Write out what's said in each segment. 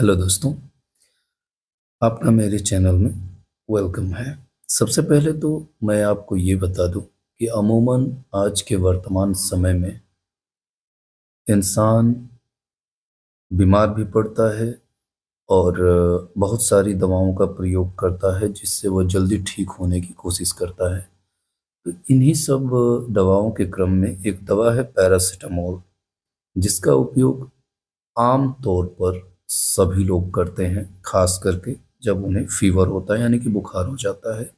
Hello दोस्तों, आपका मेरे चैनल में वेलकम है। सबसे पहले तो मैं आपको ये बता दूं कि अमूमन आज के वर्तमान समय में इंसान बीमार भी पड़ता है और बहुत सारी दवाओं का प्रयोग करता है जिससे वह जल्दी ठीक होने की कोशिश करता है। तो इन्हीं सब दवाओं के क्रम में एक दवा है पैरासीटामोल, जिसका उपयोग आम तौर पर सभी लोग करते हैं, खास करके जब उन्हें फीवर होता है यानी कि बुखार हो जाता है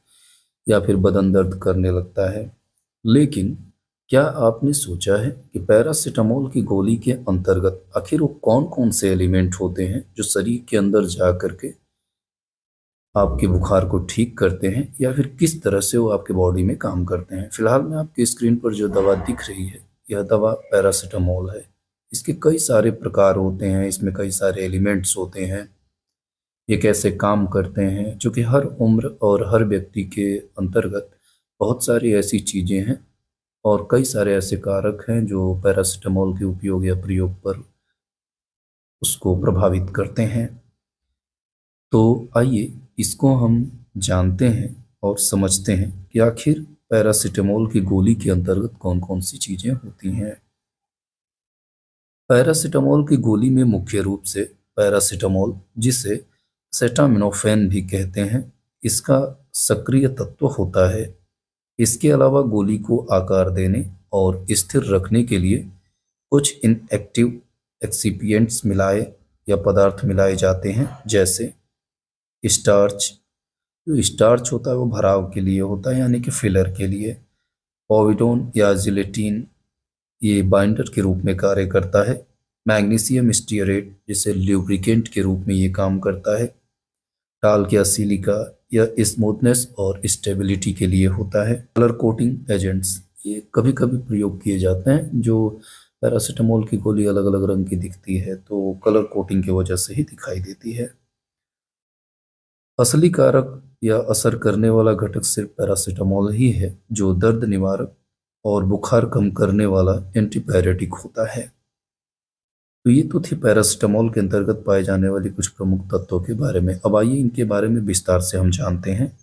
या फिर बदन दर्द करने लगता है। लेकिन क्या आपने सोचा है कि पैरासीटामोल की गोली के अंतर्गत आखिर वो कौन-कौन से एलिमेंट होते हैं जो शरीर के अंदर जा करके आपके बुखार को ठीक करते हैं या फिर किस तरह से वो आपके बॉडी में काम करते हैं? फिलहाल में आपकी स्क्रीन पर जो दवा दिख रही है, यह दवा पैरासीटामोल है। इसके कई सारे प्रकार होते हैं, इसमें कई सारे एलिमेंट्स होते हैं। ये कैसे काम करते हैं, चूँकि हर उम्र और हर व्यक्ति के अंतर्गत बहुत सारी ऐसी चीज़ें हैं और कई सारे ऐसे कारक हैं जो पैरासीटामोल के उपयोग या प्रयोग पर उसको प्रभावित करते हैं। तो आइए इसको हम जानते हैं और समझते हैं कि आखिर पैरासीटामोल की गोली के अंतर्गत कौन-कौन सी चीज़ें होती हैं। पैरासीटामोल की गोली में मुख्य रूप से पैरासीटामोल, जिसे एसिटामिनोफेन भी कहते हैं, इसका सक्रिय तत्व होता है। इसके अलावा गोली को आकार देने और स्थिर रखने के लिए कुछ इनएक्टिव एक्सिपिएंट्स मिलाए या पदार्थ मिलाए जाते हैं, जैसे स्टार्च। जो स्टार्च होता है वो भराव के लिए होता है यानी कि फिलर के लिए। पोविडोन या जिलेटिन ये बाइंडर के रूप में कार्य करता है। मैग्नीशियम स्टीयरेट जैसे ल्यूब्रिकेंट के रूप में ये काम करता है। टाल्क या सिलिका या स्मूथनेस और स्टेबिलिटी के लिए होता है। कलर कोटिंग एजेंट्स ये कभी कभी प्रयोग किए जाते हैं। जो पैरासीटामोल की गोली अलग अलग रंग की दिखती है तो कलर कोटिंग की वजह से ही दिखाई देती है। असली कारक या असर करने वाला घटक सिर्फ पैरासीटामोल ही है, जो दर्द निवारक और बुखार कम करने वाला एंटीपायरेटिक होता है। तो ये तो थी पैरासीटामोल के अंतर्गत पाए जाने वाली कुछ प्रमुख तत्वों के बारे में। अब आइए इनके बारे में विस्तार से हम जानते हैं।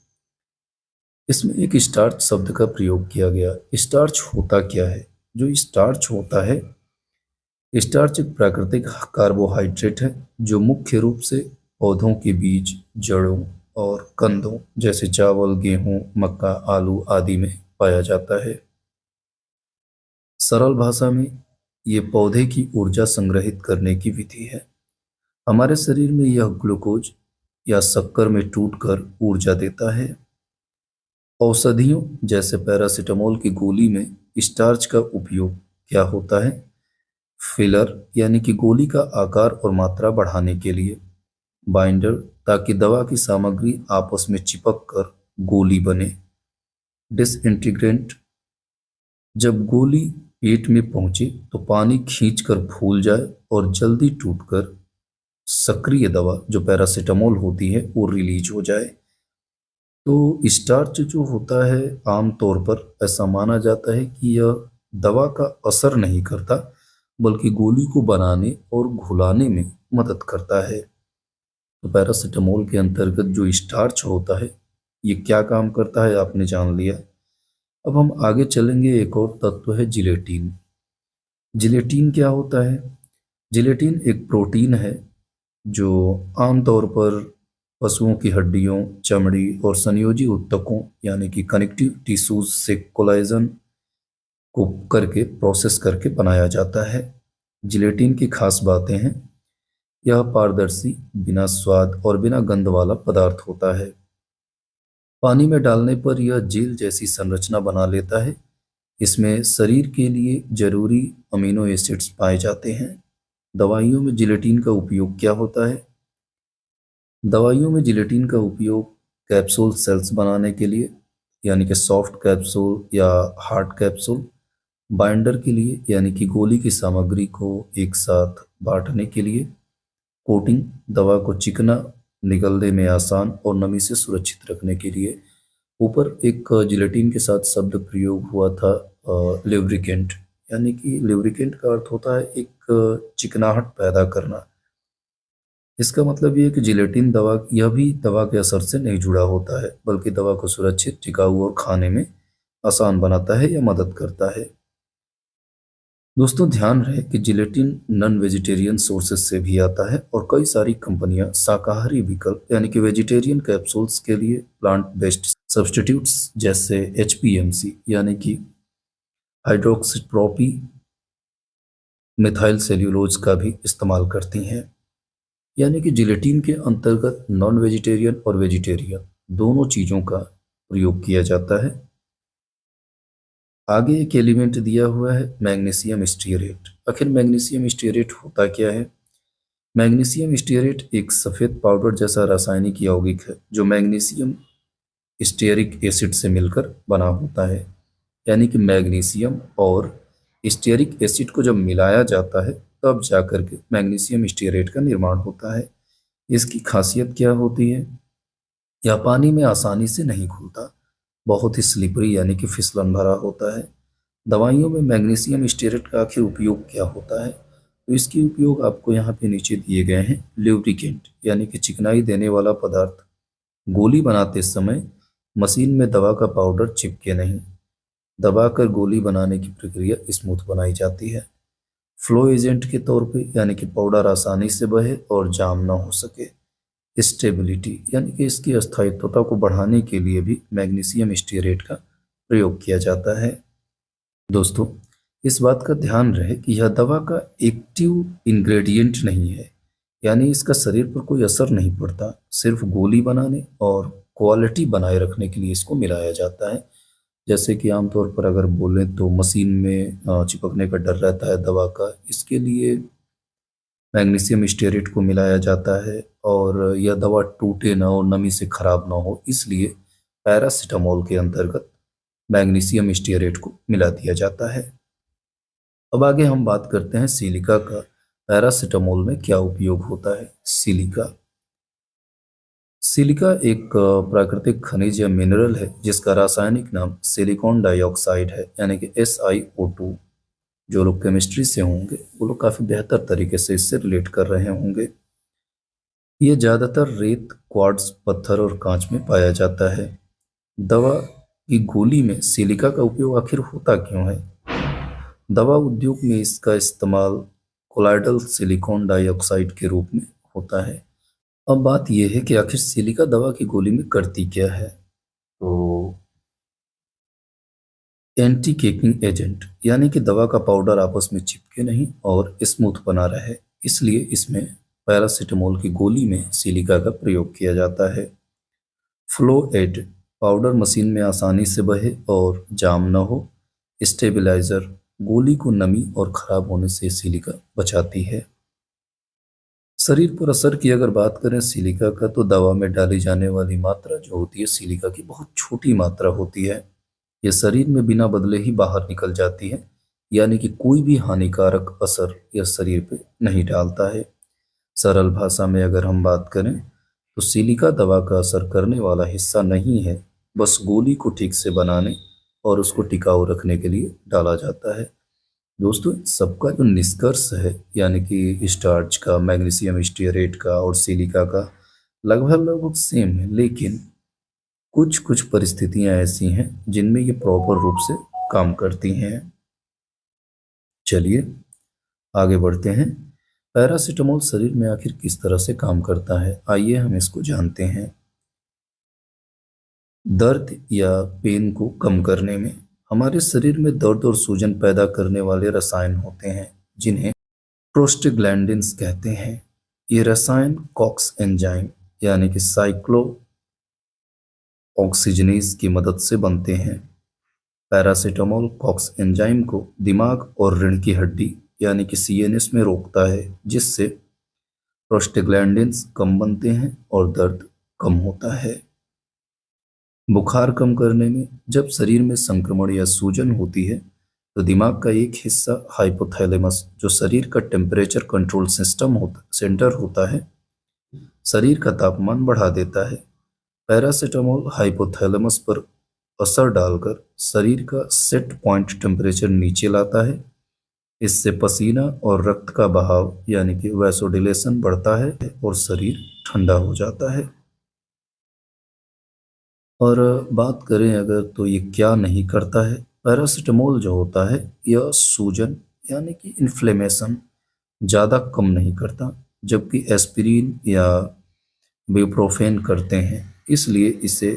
इसमें एक स्टार्च शब्द का प्रयोग किया गया। स्टार्च होता क्या है? जो स्टार्च होता है, स्टार्च एक प्राकृतिक कार्बोहाइड्रेट है जो मुख्य रूप से पौधों के बीज, जड़ों और कंदों जैसे चावल, गेहूं, मक्का, आलू आदि में पाया जाता है। सरल भाषा में ये पौधे की ऊर्जा संग्रहित करने की विधि है। हमारे शरीर में यह ग्लूकोज या शक्कर में टूटकर ऊर्जा देता है। औषधियों जैसे पैरासीटामोल की गोली में स्टार्च का उपयोग क्या होता है? फिलर यानी कि गोली का आकार और मात्रा बढ़ाने के लिए। बाइंडर ताकि दवा की सामग्री आपस में चिपक कर गोली बने। डिसइंटीग्रेंट जब गोली पेट में पहुंचे तो पानी खींचकर फूल जाए और जल्दी टूटकर सक्रिय दवा जो पैरासीटामोल होती है वो रिलीज हो जाए। तो स्टार्च जो होता है आम तौर पर ऐसा माना जाता है कि यह दवा का असर नहीं करता, बल्कि गोली को बनाने और घुलाने में मदद करता है। तो पैरासीटामोल के अंतर्गत जो स्टार्च होता है ये क्या काम करता है आपने जान लिया। अब हम आगे चलेंगे। एक और तत्व है जिलेटिन। जिलेटिन क्या होता है? जिलेटिन एक प्रोटीन है जो आमतौर पर पशुओं की हड्डियों, चमड़ी और संयोजी ऊतकों यानी कि कनेक्टिव टिश्यूज से कोलेजन को करके प्रोसेस करके बनाया जाता है। जिलेटिन की खास बातें हैं, यह पारदर्शी, बिना स्वाद और बिना गंध वाला पदार्थ होता है। पानी में डालने पर यह जेल जैसी संरचना बना लेता है। इसमें शरीर के लिए जरूरी अमीनो एसिड्स पाए जाते हैं। दवाइयों में जिलेटिन का उपयोग क्या होता है? दवाइयों में जिलेटिन का उपयोग कैप्सूल सेल्स बनाने के लिए यानी कि सॉफ्ट कैप्सूल या हार्ड कैप्सूल, बाइंडर के लिए यानी कि गोली की सामग्री को एक साथ बांटने के लिए, कोटिंग दवा को चिकना, निगलने में आसान और नमी से सुरक्षित रखने के लिए। ऊपर एक जिलेटिन के साथ शब्द प्रयोग हुआ था लिब्रिकेंट, यानी कि लिब्रिकेंट का अर्थ होता है एक चिकनाहट पैदा करना। इसका मतलब ये है कि जिलेटिन दवा यह भी दवा के असर से नहीं जुड़ा होता है, बल्कि दवा को सुरक्षित, टिकाऊ और खाने में आसान बनाता है या मदद करता है। दोस्तों, ध्यान रहे कि जिलेटिन नॉन वेजिटेरियन सोर्सेज से भी आता है और कई सारी कंपनियां शाकाहारी विकल्प यानी कि वेजिटेरियन कैप्सूल्स के लिए प्लांट बेस्ड सब्स्टिट्यूट्स जैसे HPMC यानी कि हाइड्रोक्सीप्रोपी मिथाइल सेल्यूलोज का भी इस्तेमाल करती हैं। यानी कि जिलेटिन के अंतर्गत नॉन वेजिटेरियन और वेजिटेरियन दोनों चीज़ों का प्रयोग किया जाता है। आगे एक एलिमेंट दिया हुआ है मैग्नीशियम स्टीयरेट। आखिर मैग्नीशियम स्टीयरेट होता क्या है? मैग्नीशियम स्टीयरेट एक सफ़ेद पाउडर जैसा रासायनिक यौगिक है जो मैग्नीशियम स्टीयरिक एसिड से मिलकर बना होता है। यानी कि मैग्नीशियम और स्टीयरिक एसिड को जब मिलाया जाता है तब जाकर के मैग्नीशियम स्टीयरेट का निर्माण होता है। इसकी खासियत क्या होती है? यह पानी में आसानी से नहीं घुलता, बहुत ही स्लिपरी यानी कि फिसलन भरा होता है। दवाइयों में मैग्नीशियम स्टीयरेट का आखिर उपयोग क्या होता है? तो इसके उपयोग आपको यहाँ पे नीचे दिए गए हैं। ल्यूब्रिकेंट यानी कि चिकनाई देने वाला पदार्थ। गोली बनाते समय मशीन में दवा का पाउडर चिपके नहीं, दबाकर गोली बनाने की प्रक्रिया स्मूथ बनाई जाती है। फ्लो एजेंट के तौर पे यानी कि पाउडर आसानी से बहे और जाम ना हो सके। स्टेबिलिटी यानी कि इसकी स्थायित्वता को बढ़ाने के लिए भी मैग्नीशियम स्टीयरेट का प्रयोग किया जाता है। दोस्तों, इस बात का ध्यान रहे कि यह दवा का एक्टिव इंग्रेडिएंट नहीं है, यानी इसका शरीर पर कोई असर नहीं पड़ता। सिर्फ गोली बनाने और क्वालिटी बनाए रखने के लिए इसको मिलाया जाता है। जैसे कि आमतौर पर अगर बोलें तो मशीन में चिपकने का डर रहता है दवा का, इसके लिए मैग्नीशियम स्टीयरेट को मिलाया जाता है। और यह दवा टूटे ना और नमी से खराब ना हो, इसलिए पैरासीटामोल के अंतर्गत मैग्नीशियम स्टीयरेट को मिला दिया जाता है। अब आगे हम बात करते हैं सिलिका का। पैरासीटामोल में क्या उपयोग होता है? सिलिका सिलिका एक प्राकृतिक खनिज या मिनरल है जिसका रासायनिक नाम सिलिकॉन डाइऑक्साइड है, यानी कि SiO2। जो लोग केमिस्ट्री से होंगे वो लोग काफ़ी बेहतर तरीके से इससे रिलेट कर रहे होंगे। ये ज़्यादातर रेत, क्वार्ट्ज, पत्थर और कांच में पाया जाता है। दवा की गोली में सिलिका का उपयोग आखिर होता क्यों है? दवा उद्योग में इसका इस्तेमाल कोलाइडल सिलिकॉन डाइऑक्साइड के रूप में होता है। अब बात यह है कि आखिर सिलिका दवा की गोली में करती क्या है? तो एंटी केकिंग एजेंट, यानी कि दवा का पाउडर आपस में चिपके नहीं और स्मूथ बना रहे, इसलिए इसमें पैरासीटामोल की गोली में सिलिका का प्रयोग किया जाता है। फ्लो एड, पाउडर मशीन में आसानी से बहे और जाम न हो। स्टेबलाइजर, गोली को नमी और खराब होने से सिलिका बचाती है। शरीर पर असर की अगर बात करें सिलिका का, तो दवा में डाली जाने वाली मात्रा जो होती है सिलिका की बहुत छोटी मात्रा होती है। यह शरीर में बिना बदले ही बाहर निकल जाती है, यानी कि कोई भी हानिकारक असर यह शरीर पे नहीं डालता है। सरल भाषा में अगर हम बात करें तो सिलिका दवा का असर करने वाला हिस्सा नहीं है, बस गोली को ठीक से बनाने और उसको टिकाऊ रखने के लिए डाला जाता है। दोस्तों, सबका जो निष्कर्ष है यानी कि स्टार्च का, मैग्नीशियम स्टीयरेट का और सिलिका का लगभग लगभग सेम है, लेकिन कुछ कुछ परिस्थितियां ऐसी हैं जिनमें ये प्रॉपर रूप से काम करती हैं। चलिए आगे बढ़ते हैं। पैरासीटामोल शरीर में आखिर किस तरह से काम करता है, आइए हम इसको जानते हैं। दर्द या पेन को कम करने में हमारे शरीर में दर्द और सूजन पैदा करने वाले रसायन होते हैं जिन्हें प्रोस्टाग्लैंडिन्स कहते हैं। ये रसायन कॉक्स एंजाइम यानी कि साइक्लो ऑक्सीजनेज की मदद से बनते हैं। पैरासीटामोल कॉक्स एंजाइम को दिमाग और रीढ़ की हड्डी यानी कि CNS में रोकता है, जिससे प्रोस्टाग्लैंडिन्स कम बनते हैं और दर्द कम होता है। बुखार कम करने में जब शरीर में संक्रमण या सूजन होती है तो दिमाग का एक हिस्सा हाइपोथैलेमस, जो शरीर का टेम्परेचर कंट्रोल सेंटर होता है, शरीर का तापमान बढ़ा देता है। पैरासीटामोल हाइपोथैलेमस पर असर डालकर शरीर का सेट पॉइंट टेम्परेचर नीचे लाता है इससे पसीना और रक्त का बहाव यानी कि वैसोडिलेशन बढ़ता है और शरीर ठंडा हो जाता है। और बात करें अगर तो ये क्या नहीं करता है, पैरासिटामोल जो होता है यह सूजन यानी कि इन्फ्लेमेशन ज़्यादा कम नहीं करता, जबकि एस्पिरिन या ब्यूप्रोफेन करते हैं, इसलिए इसे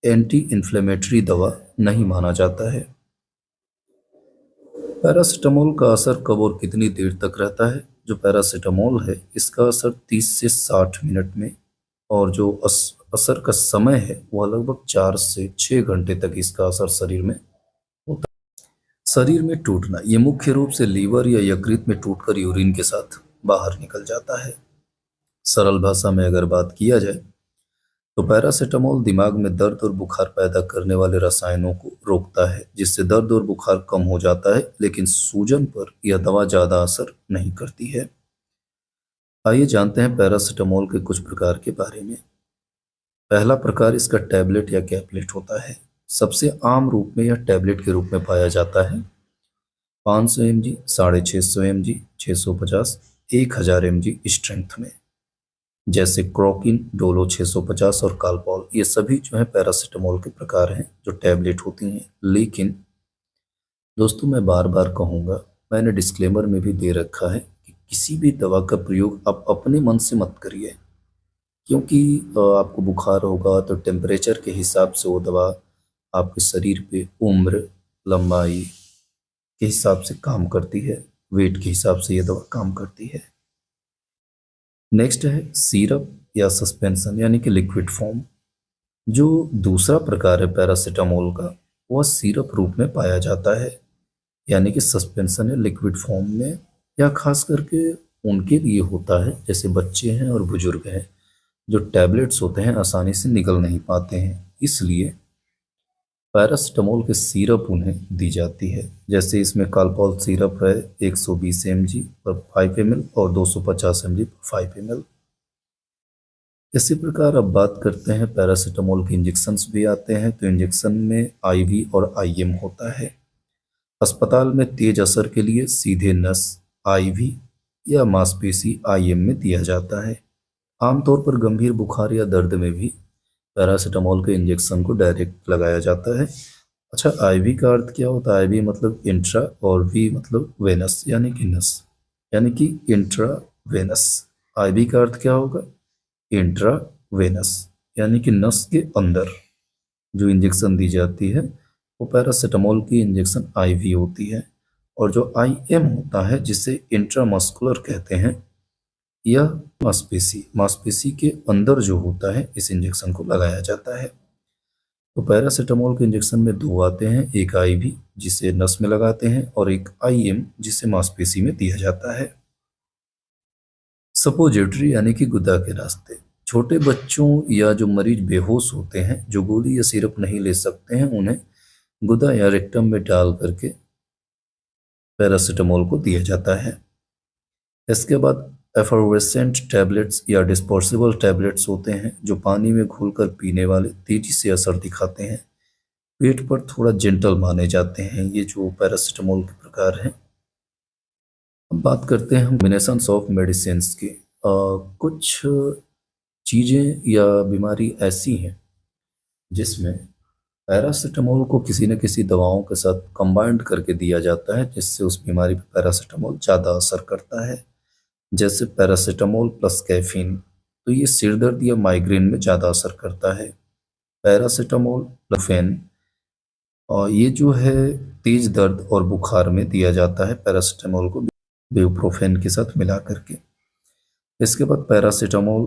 एंटी इन्फ्लेमेटरी दवा नहीं माना जाता है। पैरासिटामोल का असर कब और कितनी देर तक रहता है? जो पैरासिटामोल है इसका असर 30 से 60 मिनट में, और जो असर का समय है वह लगभग 4 से 6 घंटे तक इसका असर शरीर में होता है। शरीर में टूटना ये मुख्य रूप से लीवर या यकृत में टूटकर यूरिन के साथ बाहर निकल जाता है। सरल भाषा में अगर बात किया जाए तो पैरासिटामोल दिमाग में दर्द और बुखार पैदा करने वाले रसायनों को रोकता है, जिससे दर्द और बुखार कम हो जाता है, लेकिन सूजन पर यह दवा ज़्यादा असर नहीं करती है। आइए जानते हैं पैरासिटामोल के कुछ प्रकार के बारे में। पहला प्रकार इसका टैबलेट या कैप्लेट होता है। सबसे आम रूप में यह टैबलेट के रूप में पाया जाता है। 500 mg, 650 mg, 650, 1000 mg स्ट्रेंथ में, जैसे क्रोकिन, डोलो 650 और कालपॉल, ये सभी जो है पैरासिटामोल के प्रकार हैं जो टैबलेट होती हैं। लेकिन दोस्तों मैं बार बार कहूँगा, मैंने डिस्क्लेमर में भी दे रखा है कि किसी भी दवा का प्रयोग आप अपने मन से मत करिए, क्योंकि आपको बुखार होगा तो टेम्परेचर के हिसाब से वो दवा आपके शरीर पे उम्र, लंबाई के हिसाब से काम करती है, वेट के हिसाब से ये दवा काम करती है। नेक्स्ट है सिरप या सस्पेंशन यानी कि लिक्विड फॉर्म। जो दूसरा प्रकार है पैरासिटामोल का वह सिरप रूप में पाया जाता है, यानी कि सस्पेंशन है लिक्विड फॉर्म में, या खास करके उनके लिए होता है जैसे बच्चे हैं और बुजुर्ग हैं जो टैबलेट्स होते हैं आसानी से निगल नहीं पाते हैं, इसलिए पैरासिटामोल के सिरप उन्हें दी जाती है। जैसे इसमें कालपॉल सिरप है 120 mg पर 5 ml और 250 mg पर 5 ml। इसी प्रकार अब बात करते हैं पैरासिटामोल के इंजेक्शन्स भी आते हैं, तो इंजेक्शन में आईवी और आईएम होता है। अस्पताल में तेज असर के लिए सीधे नस आईवी या मांसपेशी आईएम में दिया जाता है। आमतौर पर गंभीर बुखार या दर्द में भी पैरासिटामोल के इंजेक्शन को डायरेक्ट लगाया जाता है। अच्छा, आईवी का अर्थ क्या होता है? आईवी मतलब इंट्रा और वी मतलब वेनस यानी कि नस, यानी कि इंट्रा वेनस। आईवी का अर्थ क्या होगा? इंट्रा वेनस, यानी कि नस के अंदर जो इंजेक्शन दी जाती है वो पैरासिटामोल की इंजेक्शन आईवी होती है। और जो आईएम होता है जिसे इंट्रामस्कुलर कहते हैं, यह मांसपेशी के अंदर जो होता है इस इंजेक्शन को लगाया जाता है। तो पैरासिटामोल के इंजेक्शन में दो आते हैं, एक आईवी जिसे नस में लगाते हैं और एक आईएम जिसे मांसपेशी में दिया जाता है। सपोजिटरी यानी कि गुदा के रास्ते। छोटे बच्चों या जो मरीज बेहोश होते हैं जो गोली या सिरप नहीं ले सकते हैं, उन्हें गुदा या रेक्टम में डाल करके पैरासिटामोल को दिया जाता है। इसके बाद एफर्वेसेंट टैबलेट्स या डिस्पोजेबल टैबलेट्स होते हैं जो पानी में घोलकर पीने वाले, तेजी से असर दिखाते हैं, पेट पर थोड़ा जेंटल माने जाते हैं। ये जो पैरासिटामोल के प्रकार हैं। अब बात करते हैं कॉम्बिनेशंस ऑफ मेडिसिन की। कुछ चीज़ें या बीमारी ऐसी हैं जिसमें पैरासिटामोल को किसी न किसी दवाओं के साथ कंबाइंड करके दिया जाता है, जिससे उस बीमारी पर पैरासिटामोल ज़्यादा असर करता है। जैसे पैरासिटामोल प्लस कैफीन, तो ये सिर दर्द या माइग्रेन में ज़्यादा असर करता है। पैरासिटामोल प्लफेन, और ये जो है तेज दर्द और बुखार में दिया जाता है पैरासिटामोल को ब्यूप्रोफेन के साथ मिला करके। इसके बाद पैरासिटामोल,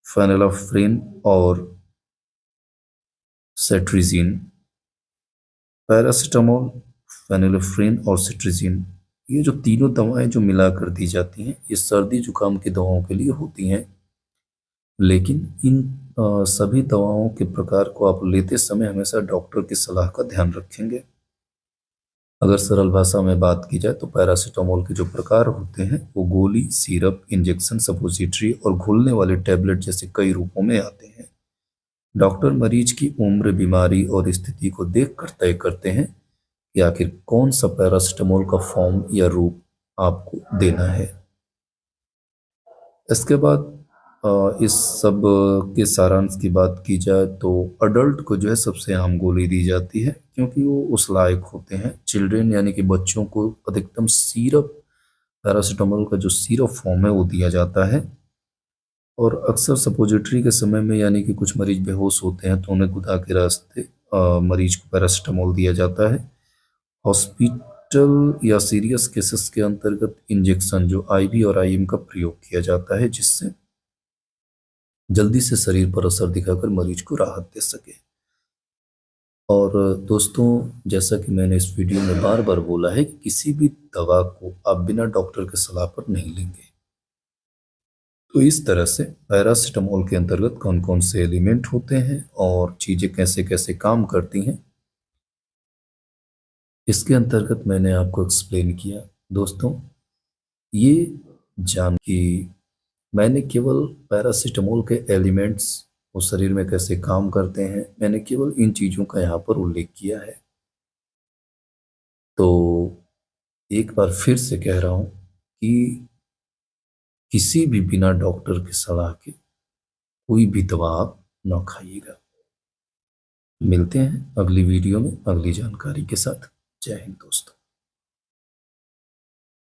फेनिलफ्रिन और सेट्रिजिन। पैरासिटामोल, फेनिलफ्रिन और सेट्रिजिन, ये जो तीनों दवाएं जो मिलाकर दी जाती हैं ये सर्दी जुकाम की दवाओं के लिए होती हैं। लेकिन इन सभी दवाओं के प्रकार को आप लेते समय हमेशा डॉक्टर की सलाह का ध्यान रखेंगे। अगर सरल भाषा में बात की जाए तो पैरासिटामोल के जो प्रकार होते हैं वो गोली, सिरप, इंजेक्शन, सपोजिटरी और घुलने वाले टैबलेट जैसे कई रूपों में आते हैं। डॉक्टर मरीज की उम्र, बीमारी और स्थिति को देखकर तय करते हैं कि आखिर कौन सा पैरासिटामोल का फॉर्म या रूप आपको देना है। इसके बाद इस सब के सारांश की बात की जाए तो अडल्ट को जो है सबसे आम गोली दी जाती है, क्योंकि वो उस लायक होते हैं। चिल्ड्रेन यानी कि बच्चों को अधिकतम सिरप, पैरासिटामोल का जो सिरप फॉर्म है वो दिया जाता है। और अक्सर सपोजिटरी के समय में यानी कि कुछ मरीज बेहोश होते हैं तो उन्हें गुदा के रास्ते मरीज को पैरासिटामोल दिया जाता है। हॉस्पिटल या सीरियस केसेस के अंतर्गत इंजेक्शन जो आईवी और आईएम का प्रयोग किया जाता है, जिससे जल्दी से शरीर पर असर दिखाकर मरीज को राहत दे सके। और दोस्तों, जैसा कि मैंने इस वीडियो में बार बार बोला है कि किसी भी दवा को आप बिना डॉक्टर के सलाह पर नहीं लेंगे। तो इस तरह से पैरासिटामोल के अंतर्गत कौन कौन से एलिमेंट होते हैं और चीज़ें कैसे कैसे काम करती हैं, इसके अंतर्गत मैंने आपको एक्सप्लेन किया। दोस्तों, ये जान कि मैंने केवल पैरासिटामोल के एलिमेंट्स वो शरीर में कैसे काम करते हैं, मैंने केवल इन चीज़ों का यहाँ पर उल्लेख किया है। तो एक बार फिर से कह रहा हूँ कि किसी भी बिना डॉक्टर की सलाह के कोई भी दवा आप ना खाइएगा। मिलते हैं अगली वीडियो में अगली जानकारी के साथ। जय हिंद दोस्तों।